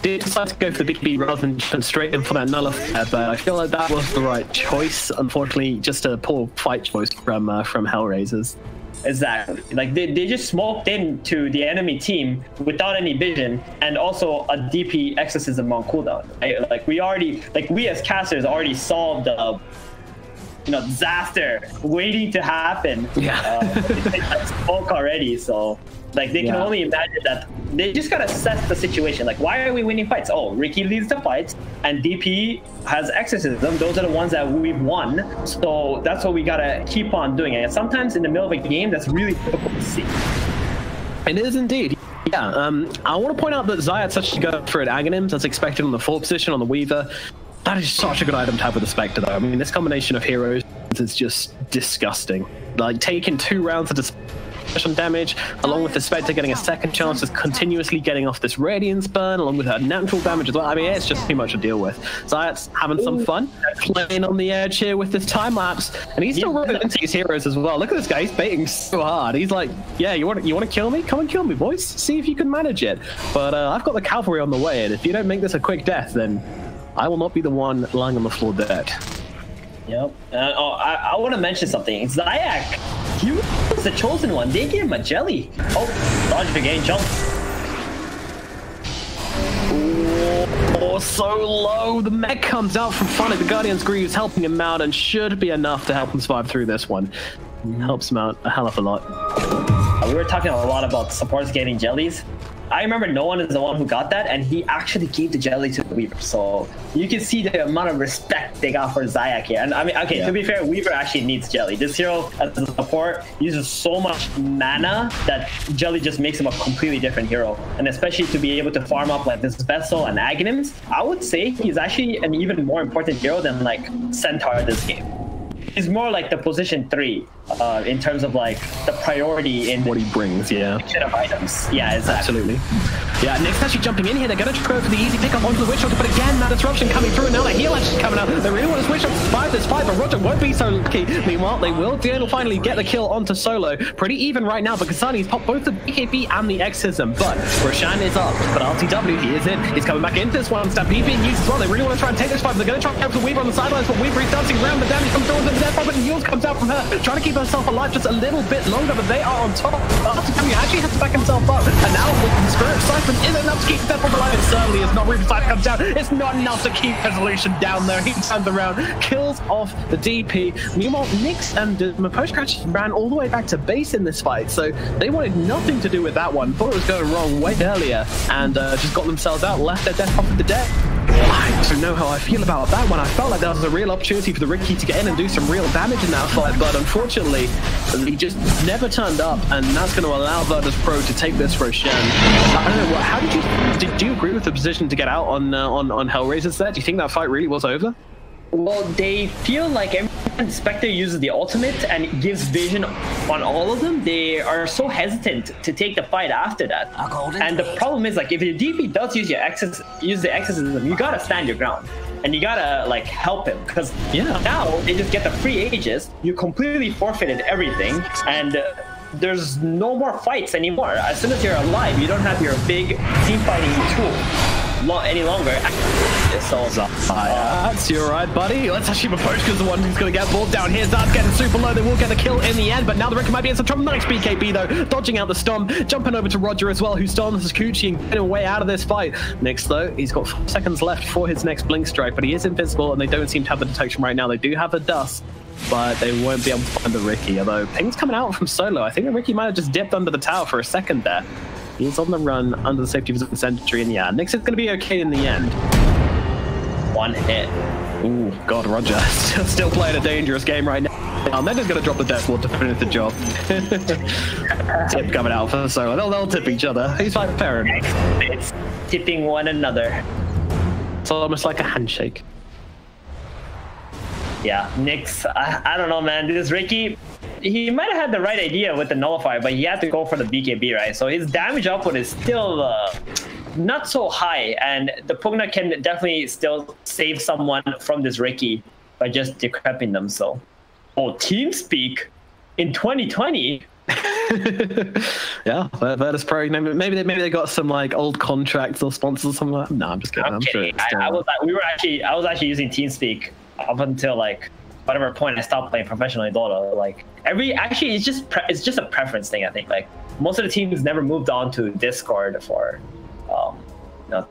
[SPEAKER 6] Did decide to go for the BKB rather than jump straight in for that nullifier, but I feel like that was the right choice. Unfortunately, just a poor fight choice from HellRaisers.
[SPEAKER 7] Exactly. Like they just smoked into the enemy team without any vision, and also a DP exorcism on cooldown. Right? Like we as casters already solved the disaster waiting to happen.
[SPEAKER 6] Yeah.
[SPEAKER 7] It's smoke already, so like they can only imagine that they just gotta assess the situation. Like, why are we winning fights? Oh, Riki leads the fights and DP has exorcism. Those are the ones that we've won, so that's what we gotta keep on doing. And sometimes in the middle of a game, that's really difficult to see.
[SPEAKER 6] It is indeed. Yeah, I want to point out that Zayat's actually going for an Aghanim's as expected on the 4th position on the Weaver. That is such a good item to have with the Spectre, though. I mean, this combination of heroes is just disgusting. Like, taking 2 rounds of dispersion damage, along with the Spectre getting a second chance, is continuously getting off this Radiance burn, along with her natural damage as well. I mean, it's just too much to deal with. Zayat's having some fun, playing on the edge here with this time lapse, and he's still running into his heroes as well. Look at this guy, he's baiting so hard. He's like, yeah, you want to kill me? Come and kill me, boys. See if you can manage it. But I've got the cavalry on the way, and if you don't make this a quick death, then I will not be the one lying on the floor dead.
[SPEAKER 7] Yep. I want to mention something. Zayak, he was the chosen one. They gave him a jelly. Oh, dodged again, jump.
[SPEAKER 6] Oh, so low. The mech comes out from front of the Guardian's Greaves, helping him out, and should be enough to help him survive through this one. Helps him out a hell of a lot.
[SPEAKER 7] We were talking a lot about supports getting jellies. I remember no one is the one who got that, and he actually gave the jelly to the Weaver. So you can see the amount of respect they got for Zayak here. And I mean, okay, to be fair, Weaver actually needs jelly. This hero, as a support, uses so much mana that jelly just makes him a completely different hero. And especially to be able to farm up like this Vessel and Aghanims, I would say he's actually an even more important hero than like Centaur this game. He's more like the position 3 in terms of like the priority in
[SPEAKER 6] what he brings, yeah.
[SPEAKER 7] Of items. Yeah, exactly.
[SPEAKER 6] Absolutely. Yeah, Nick's actually jumping in here. They're going to go for the easy pick up onto the Witch Hunter, but again, that disruption coming through, and now the heal actually coming out. They really want to switch up to survive this fight, but Roger won't be so lucky. Meanwhile, they will finally get the kill onto Solo. Pretty even right now, but Kasani's popped both the BKB and the Exorcism, but Roshan is up. But RTW, he is in. He's coming back into this one. Stampede being used as well. They really want to try and take this fight, but they're going to try and go for Weaver on the sidelines, but Weaver is dancing around. The damage comes through, and but the heals comes out from her, trying to keep herself alive just a little bit longer, but they are on top. RTW actually has to back himself up, and now with the Spirit Siphon isn't enough to keep that from alive. It certainly is not. Reaper Siphon comes down. It's not enough to keep Resolution down there. He turns around, kills off the DP. Meanwhile, Nyx and Pushka ran all the way back to base in this fight, so they wanted nothing to do with that one. Thought it was going wrong way earlier, and just got themselves out, left their death off of the deck. I don't know how I feel about that one. I felt like that was a real opportunity for the Ricky to get in and do some real damage in that fight, but unfortunately, he just never turned up, and that's going to allow Virtus Pro to take this Roshan. I don't know, how did you agree with the position to get out on HellRaisers there? Do you think that fight really was over?
[SPEAKER 7] Well, they feel like every time Spectre uses the ultimate and gives vision on all of them, they are so hesitant to take the fight after that. And the problem is, like, if your DP does use the Exorcism, you gotta stand your ground. And you gotta, like, help him. Because now they just get the free Aegis, you completely forfeited everything, and there's no more fights anymore. As soon as you're alive, you don't have your big team fighting tool any longer. So
[SPEAKER 6] that's you right, buddy. Let's actually Pushka's the one who's going to get balled down here. Zard's getting super low. They will get the kill in the end, but now the Ricky might be in some trouble. Nice BKB though, dodging out the Stomp, jumping over to Roger as well, who stuns his Coochie and getting away out of this fight. Nyx though, he's got 4 seconds left for his next Blink Strike, but he is invisible and they don't seem to have the detection right now. They do have the dust, but they won't be able to find the Ricky, although ping's coming out from Solo. I think the Ricky might have just dipped under the tower for a second there. He's on the run under the safety of his sentry, and yeah, Nyx is going to be okay in the end.
[SPEAKER 7] One hit.
[SPEAKER 6] Ooh, God, Roger. Still playing a dangerous game right now. And they're just going to drop the death ward to finish the job. Tip coming out for Solo. They'll tip each other. He's like fair enough.
[SPEAKER 7] It's tipping one another.
[SPEAKER 6] It's almost like a handshake.
[SPEAKER 7] Yeah, Nyx, I don't know, man. This Ricky, he might have had the right idea with the Nullifier, but he had to go for the BKB, right? So his damage output is still not so high, and the Pugna can definitely still save someone from this Ricky by just decrepping them. So, TeamSpeak in 2020.
[SPEAKER 6] Yeah, Virtus Pro. Maybe they got some like old contracts or sponsors or something like that. No, I'm just kidding. I'm sure
[SPEAKER 7] I was actually using TeamSpeak up until like whatever point I stopped playing professionally Dota. Like it's just a preference thing. I think like most of the teams never moved on to Discord for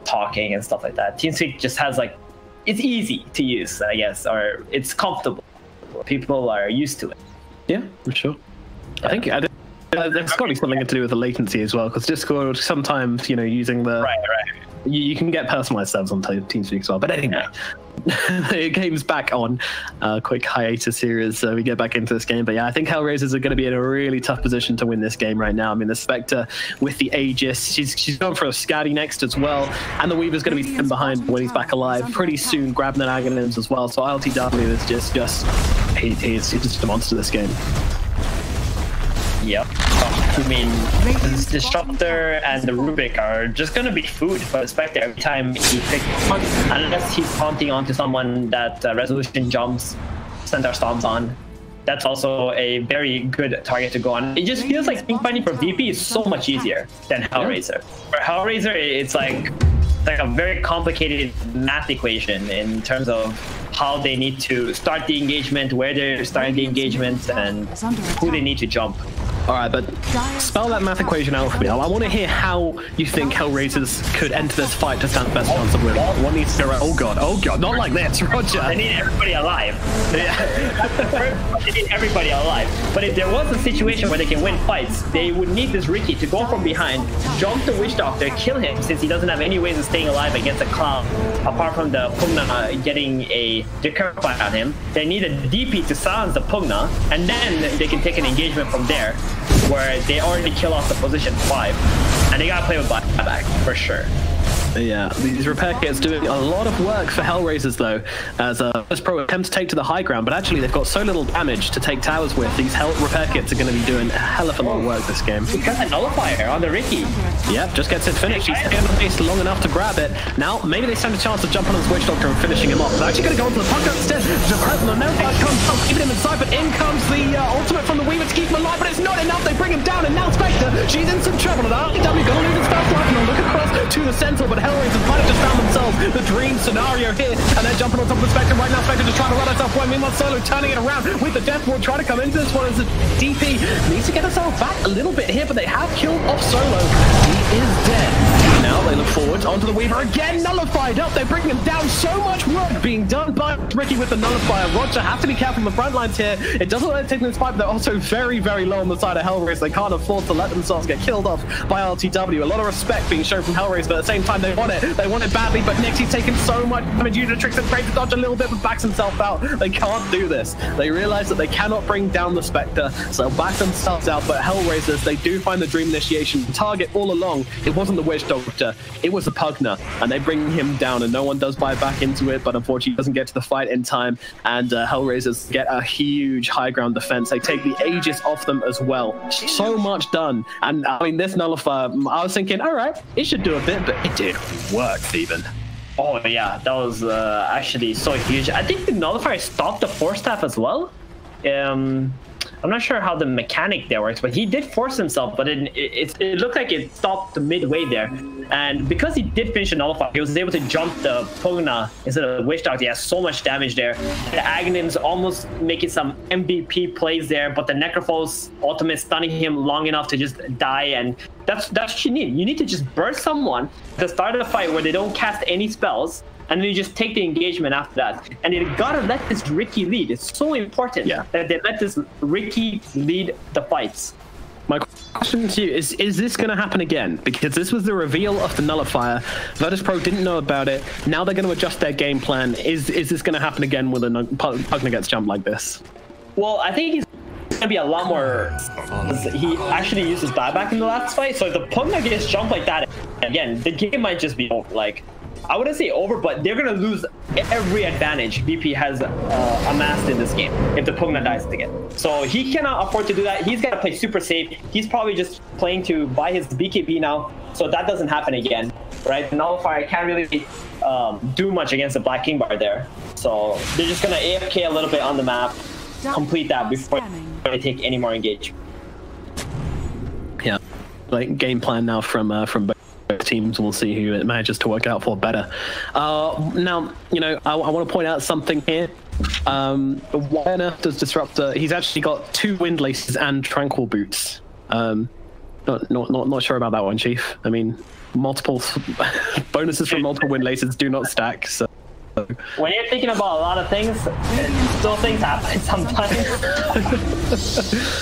[SPEAKER 7] talking and stuff like that. TeamSpeak just has like, it's easy to use, I guess, or it's comfortable. People are used to it.
[SPEAKER 6] Yeah, for sure. I think there's got to be something to do with the latency as well, because Discord sometimes, using the you can get personalized servers on TeamSpeak as well. But anyway, the game's back on. Quick hiatus here as we get back into this game. But yeah, I think HellRaisers are going to be in a really tough position to win this game right now. I mean, the Spectre with the Aegis, she's going for a Scouty next as well, and the Weaver's going to be behind when he's back alive pretty soon, grabbing an Aghanims as well. So LTW is he's just a monster this game.
[SPEAKER 7] Yep. I mean, this Disruptor and the Rubik are just going to be food for the Spectre every time he picks one, unless he's taunting onto someone that Resolution jumps, Centaur stomps on. That's also a very good target to go on. It just feels like team fighting for VP is so much easier than HellRaiser. For HellRaiser, it's like like a very complicated math equation in terms of how they need to start the engagement, where they're starting the engagement, and who they need to jump.
[SPEAKER 6] All right, but spell that math equation out for me. I want to hear how you think HellRaisers could enter this fight to stand the best chance of winning. What needs to go right? Oh god, not like this, Roger.
[SPEAKER 7] They need everybody alive. They need everybody alive. But if there was a situation where they can win fights, they would need this Riki to go from behind, jump the Witch Doctor, kill him, since he doesn't have any ways of staying alive against a clown, apart from the Pugna getting a Decurify on him. They need a DP to silence the Pugna, and then they can take an engagement from there, where they already kill off the position 5, and they gotta play with buyback for sure.
[SPEAKER 6] Yeah, these repair kits doing a lot of work for HellRaisers though, as Pro attempts to take to the high ground, but actually they've got so little damage to take towers with. These repair kits are going to be doing a hell of a lot of work this game.
[SPEAKER 7] He got a nullifier on the Riki.
[SPEAKER 6] Yep, just gets it finished. He's staying on the base long enough to grab it. Now, maybe they stand a chance of jumping on his Witch Doctor and finishing him off. They're actually going to go onto the Pushka instead. The Nullifier comes up, keeping him inside, but in comes the ultimate from the Weaver to keep him alive, but it's not enough. They bring him down, and now Spectre, she's in some trouble. And RTW going to lose his first life, and they'll look across to the Sentinel, but HellRaisers might have just found themselves the dream scenario here, and they're jumping on top of the Spectre right now. Spectre just trying to run herself away. Meanwhile, Solo turning it around with the Death Ward, trying to come into this one as a DP. Needs to get herself back a little bit here, but they have killed off Solo. He is dead. Now they look forward onto the Weaver again, nullified up. They're bringing him down. So much work being done by Ricky with the nullifier. Roger have to be careful on the front lines here. It doesn't let them take this fight, but they're also very, very low on the side of HellRaisers. They can't afford to let themselves get killed off by RTW. A lot of respect being shown from HellRaisers, but at the same time they want it. They want it badly, but Nixie's taking so much damage. User tricks and tries to dodge a little bit, but backs himself out. They can't do this. They realize that they cannot bring down the Spectre, so back themselves out. But HellRaisers, they do find the Dream Initiation target all along. It wasn't the Witch Doctor, it was the Pugna, and they bring him down, and no one does buy back into it, but unfortunately doesn't get to the fight in time, and HellRaisers get a huge high ground defense. They take the Aegis off them as well. So much done, and I mean, this nullifier, I was thinking, all right, it should do a bit, but it did work, Steven.
[SPEAKER 7] Oh yeah, that was actually so huge. I think the nullifier stopped the Force Staff as well. I'm not sure how the mechanic there works, but he did force himself, but it looked like it stopped midway there. And because he did finish the nullifier, he was able to jump the Pugna instead of the Witch Doctor. He has so much damage there. The Aghanim's almost making some MVP plays there, but the Necrophos ultimate stunning him long enough to just die, and that's what you need. You need to just burst someone at the start of the fight where they don't cast any spells, and then you just take the engagement after that. And you gotta let this Riki lead. It's so important that they let this Riki lead the fights.
[SPEAKER 6] My question to you is this going to happen again? Because this was the reveal of the nullifier. Virtus.pro didn't know about it. Now they're going to adjust their game plan. Is this going to happen again when the Pugna gets jumped like this?
[SPEAKER 7] Well, I think he's going to be a lot more... He actually uses buyback in the last fight, so if the Pugna gets jumped like that, again, the game might just be like... I wouldn't say over, but they're going to lose every advantage VP has amassed in this game if the Pugna dies again. So he cannot afford to do that. He's got to play super safe. He's probably just playing to buy his BKB now, so that doesn't happen again, right? The Nullifier can't really do much against the Black King Bar there. So they're just going to AFK a little bit on the map, complete that before they take any more engagement.
[SPEAKER 6] Yeah, like game plan now from both teams. We'll see who it manages to work out for better. Now, you know, I want to point out something here. Why on earth does Disruptor? He's actually got 2 Windlaces and Tranquil Boots. Not sure about that one, Chief. I mean, multiple bonuses from multiple Windlaces do not stack. So.
[SPEAKER 7] When you're thinking about a lot of things, those things happen sometimes.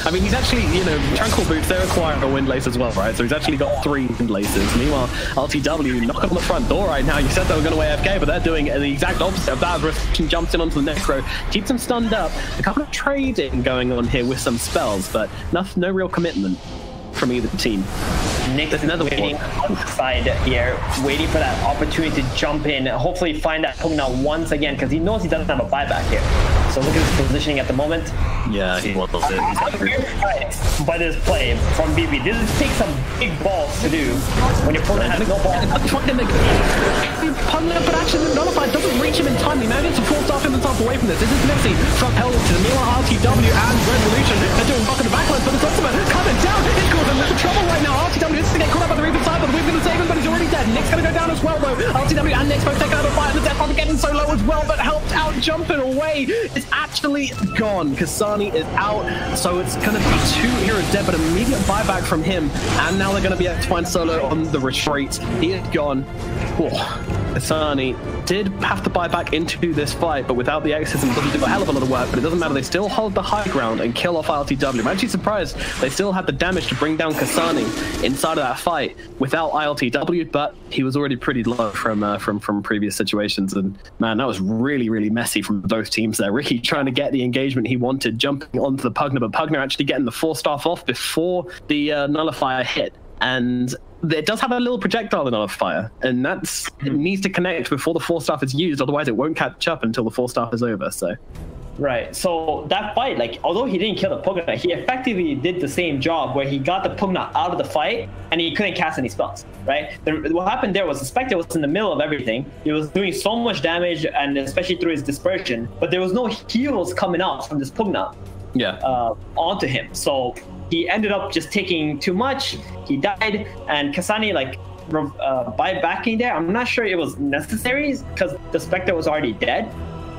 [SPEAKER 6] I mean, he's actually, you know, Tranquil Boots, they require a Windlace as well, right? So he's actually got 3 Windlaces. Meanwhile, RTW knocking on the front door right now. You said they were going to AFK, but they're doing the exact opposite of that. Restriction jumps in onto the Necro, keeps him stunned up. A couple of trading going on here with some spells, but no real commitment from either team.
[SPEAKER 7] Nick is waiting on the side here, waiting for that opportunity to jump in, hopefully find that Pugna once again, because he knows he doesn't have a buyback here. So look at his positioning at the moment.
[SPEAKER 6] Yeah, he wants it.
[SPEAKER 7] By this play from BB. This takes some big balls to do when your opponent has no ball.
[SPEAKER 6] Pugna, but actually the Nullifier doesn't reach him in time. He manages to force off himself away from this. This is Nipsey from HellRaisers. Meanwhile, RTW and Revolution are doing rock in the backline, but it's ultimate coming down. It's causing a little trouble right now. RTW is to get caught up on the Reaper's side, but the Weaver's going to save him, but he's already dead. Nick's gonna go down as well, though. LTW and Nick's both taking out a fight, and the death probably getting so low as well, but helped out jumping away. It's actually gone. Kasani is out, so it's gonna be 2 heroes dead, but immediate buyback from him, and now they're gonna be able to find Solo on the retreat. He is gone. Kasani did have to buy back into this fight, but without the exorcism, doesn't do a hell of a lot of work, but it doesn't matter. They still hold the high ground and kill off ILTW. I'm actually surprised they still had the damage to bring down Kasani inside of that fight without ILTW, but he was already pretty low from previous situations, and man, that was really, really messy from both teams there. Ricky trying to get the engagement he wanted, jumping onto the Pugner, but Pugner actually getting the 4-staff off before the nullifier hit, and it does have a little projectile in nullifier, and it needs to connect before the 4-staff is used, otherwise it won't catch up until the 4-staff is over. So
[SPEAKER 7] right, so that fight, like, although he didn't kill the Pugna, he effectively did the same job where he got the Pugna out of the fight and he couldn't cast any spells, right? What happened there was the Spectre was in the middle of everything. He was doing so much damage, and especially through his dispersion, but there was no heals coming out from this Pugna onto him. So he ended up just taking too much. He died, and Kasani, like, by backing there, I'm not sure it was necessary because the Spectre was already dead,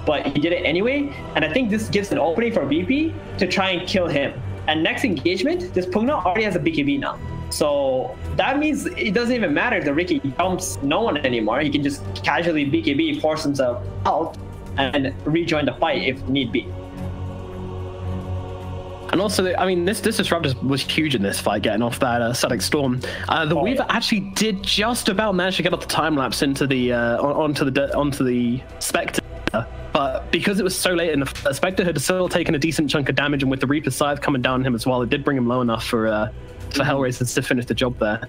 [SPEAKER 7] but he did it anyway. And I think this gives an opening for VP to try and kill him. And next engagement, this Pugna already has a BKB now. So that means it doesn't even matter if the Ricky dumps no one anymore. He can just casually BKB, force himself out, and rejoin the fight if need be.
[SPEAKER 6] And also, I mean, this disruptor was huge in this fight, getting off that static storm. The Weaver actually did just about manage to get off the time lapse into the onto the Spectre, but because it was so late, and the Spectre had still taken a decent chunk of damage, and with the Reaper Scythe coming down on him as well, it did bring him low enough for HellRaisers to finish the job there.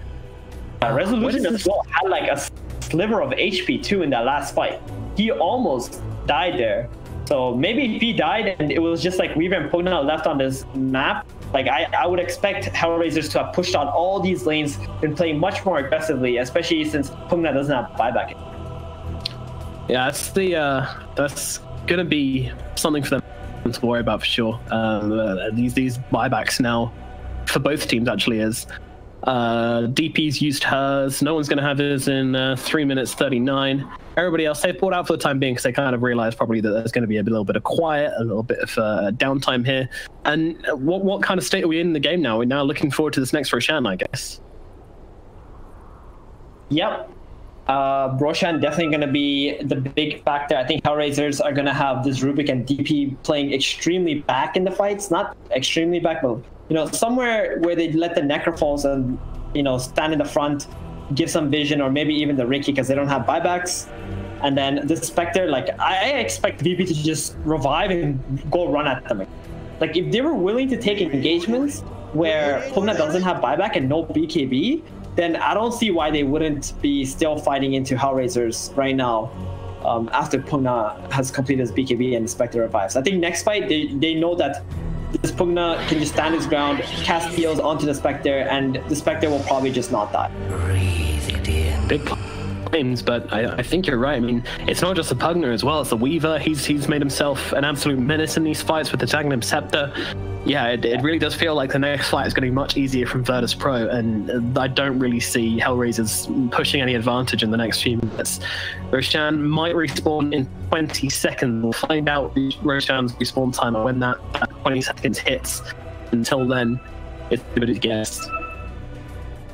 [SPEAKER 7] Resolution as well had like a sliver of HP too in that last fight. He almost died there. So maybe if he died and it was just like Weaver and Pugna left on this map, like I would expect HellRaisers to have pushed out all these lanes and play much more aggressively, especially since Pugna doesn't have buyback.
[SPEAKER 6] Yeah, that's gonna be something for them to worry about for sure. These buybacks now for both teams actually is. DP's used hers. No one's going to have his in 3 minutes 39. Everybody else, they pulled out for the time being because they kind of realized probably that there's going to be a little bit of quiet, a little bit of downtime here. And what kind of state are we in the game now? We're now looking forward to this next Roshan, I guess.
[SPEAKER 7] Yep. Roshan definitely going to be the big factor. I think HellRaisers are going to have this Rubik and DP playing extremely back in the fights. Not extremely back, but somewhere where they let the Necrophones and stand in the front, give some vision, or maybe even the Ricky because they don't have buybacks. And then the Spectre, like I expect VP to just revive and go run at them. Like if they were willing to take engagements where Pugna doesn't have buyback and no BKB, then I don't see why they wouldn't be still fighting into HellRaisers right now after Pugna has completed his BKB and the Spectre revives. I think next fight, they know that this Pugna can just stand his ground, cast heals onto the Spectre, and the Spectre will probably just not die.
[SPEAKER 6] Big claims, but I think you're right. I mean, it's not just the Pugna as well, it's the Weaver. He's made himself an absolute menace in these fights with the Tagnum Scepter. Yeah, it really does feel like the next fight is going to be much easier from Virtus Pro, and I don't really see HellRaisers pushing any advantage in the next few minutes. Roshan might respawn in 20 seconds. We'll find out Roshan's respawn timer when that 20 seconds hits. Until then, it's good as guess.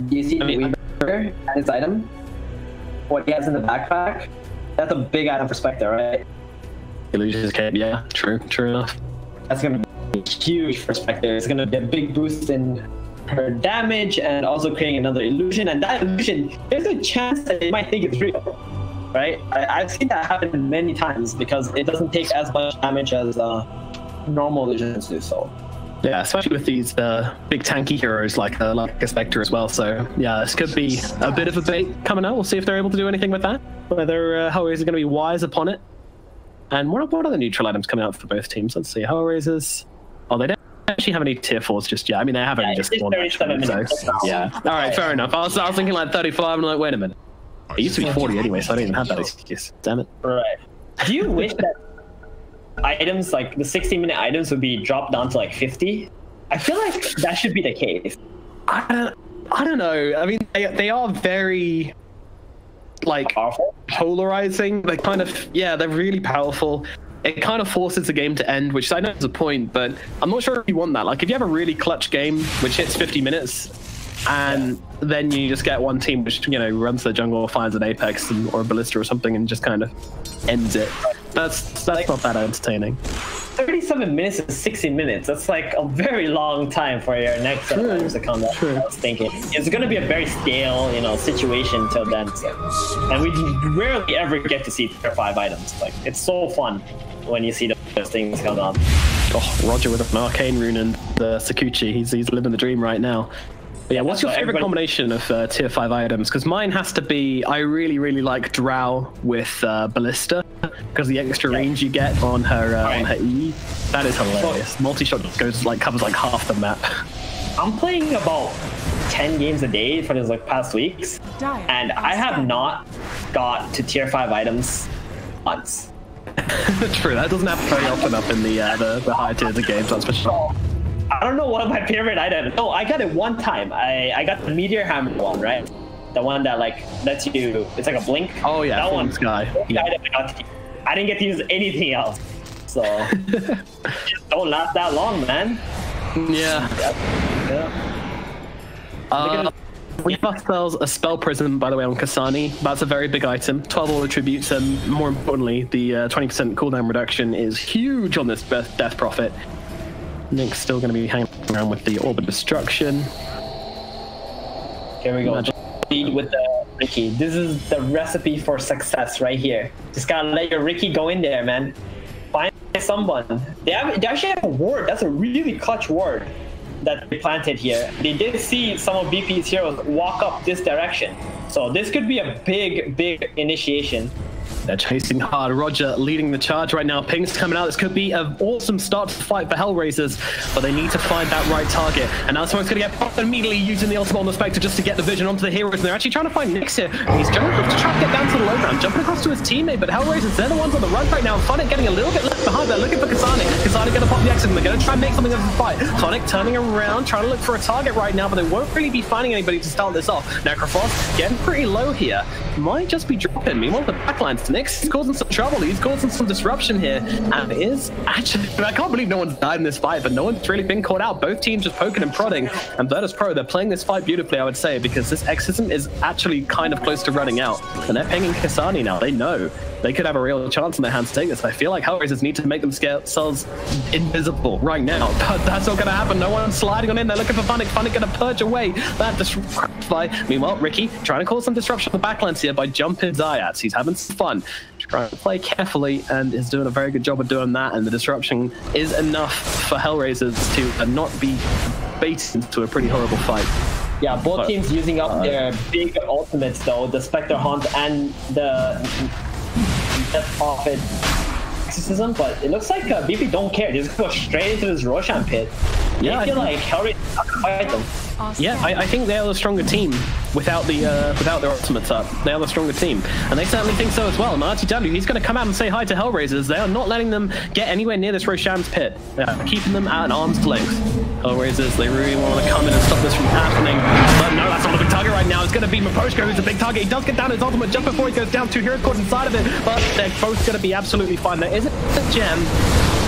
[SPEAKER 7] Do you see Weaver and his item? What he has in the backpack? That's a big item for Spectre, right?
[SPEAKER 6] Illusions cape, yeah, true enough.
[SPEAKER 7] That's going to be huge for Spectre. It's going to be a big boost in her damage and also creating another illusion. And that illusion, there's a chance that they might think it's real, right? I've seen that happen many times because it doesn't take as much damage as normal illusions do. So
[SPEAKER 6] yeah, especially with these big tanky heroes like a Spectre as well. So yeah, this could be a bit of a bait coming out. We'll see if they're able to do anything with that. Whether HellRaisers are going to be wise upon it. And what are the neutral items coming out for both teams? Let's see. HellRaisers. Oh, they don't actually have any tier 4s just yet. I mean, they have only just spawned. So, yeah. All right, fair enough. I was thinking like 35, and I'm like, wait a minute. It used to be 40 anyway, so I don't even have that excuse. Damn it.
[SPEAKER 7] Right. Do you wish that items, like the 60-minute items, would be dropped down to like 50? I feel like that should be the case.
[SPEAKER 6] I don't know. I mean, they are very like polarizing. They kind of, yeah, they're really powerful. It kind of forces the game to end, which I know is a point, but I'm not sure if you want that. Like, if you have a really clutch game, which hits 50 minutes, and then you just get one team which, you know, runs to the jungle or finds an Apex or a Ballista or something and just kind of ends it. That's like, not that entertaining.
[SPEAKER 7] 37 minutes is 60 minutes. That's like a very long time for your next set of items to come out. I was thinking it's going to be a very stale, you know, situation till then. So. And we rarely ever get to see tier 5 items. Like, it's so fun when you see those things come up.
[SPEAKER 6] Oh, Roger with an arcane rune and the Sakuchi. He's living the dream right now. But yeah, what's your favorite combination of tier 5 items? Because mine has to be, I really like Drow with Ballista, because the extra range you get on her E, that is hilarious. Multi-shot goes like covers like half the map.
[SPEAKER 7] I'm playing about 10 games a day for these like past weeks, and I have not got to tier 5 items once.
[SPEAKER 6] True, that doesn't happen very often up in the higher tiers of games, that's for sure.
[SPEAKER 7] I don't know what my favorite item. No, I got it one time. I got the meteor hammer one, right? The one that like lets you. It's like a blink.
[SPEAKER 6] Oh yeah,
[SPEAKER 7] that one.
[SPEAKER 6] Guy. Yeah.
[SPEAKER 7] I didn't get to use anything else, so just don't last that long, man.
[SPEAKER 6] Yeah. We have ourselves a spell prism, by the way, on Kasani. That's a very big item. 12 all attributes, and more importantly, the 20% cooldown reduction is huge on this death prophet. Nick's still going to be hanging around with the Orb of Destruction.
[SPEAKER 7] Here we go. Lead with the Ricky. This is the recipe for success right here. Just gotta let your Ricky go in there, man. Find someone. They actually have a ward. That's a really clutch ward that they planted here. They did see some of BP's heroes walk up this direction. So this could be a big initiation.
[SPEAKER 6] They're chasing hard. Roger leading the charge right now. Ping's coming out. This could be an awesome start to the fight for HellRaisers, but they need to find that right target. And now someone's going to get popped immediately using the ultimate on the Spectre just to get the vision onto the heroes. And they're actually trying to find Nyx here. He's jumping across to try to get down to the low ground, jumping across to his teammate, but HellRaisers, they're the ones on the run right now. Sonic getting a little bit left behind. They're looking for Kasani. Kasani going to pop the exit, and they're going to try and make something of the fight. Sonic turning around, trying to look for a target right now, but they won't really be finding anybody to start this off. Necrophos getting pretty low here. Might just be dropping. Meanwhile, the backlines. Nyx is causing some trouble. He's causing some disruption here, and is actually, I can't believe no one's died in this fight, but no one's really been caught out. Both teams just poking and prodding, and Virtus Pro, they're playing this fight beautifully, I would say, because this exorcism is actually kind of close to running out, and they're pinging Kasani now. They know they could have a real chance in their hands to take this. I feel like HellRaisers need to make themselves invisible right now, but that's not going to happen. No one's sliding on in. They're looking for Funnick. Funnick going to purge away that disruption. Meanwhile, Ricky trying to cause some disruption on the backlines here by jumping Zayats. He's having some fun, trying to play carefully, and is doing a very good job of doing that, and the disruption is enough for HellRaisers to not be baited into a pretty horrible fight.
[SPEAKER 7] Yeah, both teams using up their big ultimates though, the Spectre Hunt and the Death Prophet Exorcism, but it looks like BP don't care. They just go straight into this Roshan pit. Yeah, I feel like HellRaisers not gonna fight them.
[SPEAKER 6] Yeah, I think they are the stronger team without their ultimates up. They are the stronger team, and they certainly think so as well. And RTW, he's going to come out and say hi to HellRaisers. They are not letting them get anywhere near this Roshan's pit. They are keeping them at an arm's length. HellRaisers, they really want to come in and stop this from happening. But no, that's not a big target right now. It's going to be Pushka, who's a big target. He does get down his ultimate just before he goes down. 2 heroes caught inside of it, but they're both going to be absolutely fine. There isn't a gem.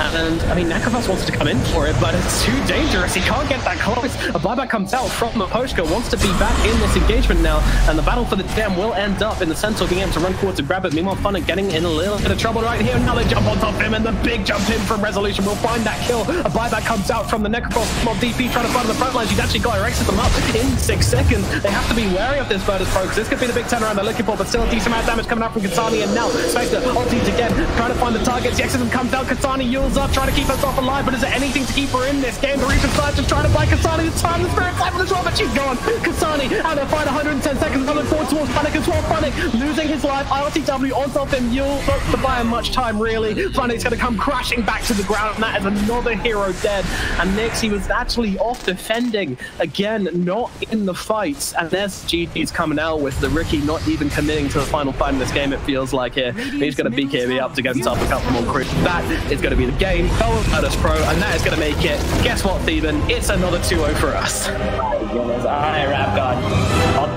[SPEAKER 6] And, I mean, Necrophos wants to come in for it, but it's too dangerous. He can't get that close. A buyback comes out from Pushka, wants to be back in this engagement now, and the battle for the gem will end up in the center, being able to run forward to grab it. Meanwhile, Funnick getting in a little bit of trouble right here. Now they jump on top of him, and the big jump in from Resolution will find that kill. A buyback comes out from the Necrophos. Mob DP trying to find the front lines. He's actually got Erexed them up in 6 seconds. They have to be wary of this Virtus Pro, because this could be the big turnaround they're looking for, but still a decent amount of damage coming out from Kasani, and now Spectre ulties again, trying to find the targets. The Exorcism comes down. Kasani yields up, trying to keep herself alive, but is there anything to keep her in this game? The Reaper side just trying to buy Kasani the time. The Spirit Cypher as well, but she's gone. Kasani out of fight, 110 seconds, running forward towards Funnick as well. Funnick losing his life. IRTW on top of him. You'll not to buy him much time, really. Funnick's going to come crashing back to the ground, and that is another hero dead. And Nyx, he was actually off defending. Again, not in the fights. And there's GG's coming out with the Ricky not even committing to the final fight in this game, it feels like here. He's going to BKB up to get himself a couple more crew. That is going to be the game. Virtus Pro, and that is going to make it. Guess what, Theban? It's another 2-0 for us.
[SPEAKER 7] Alright, Rap God.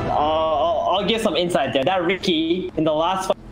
[SPEAKER 7] I'll I'll give some insight there. That Ricky in the last fight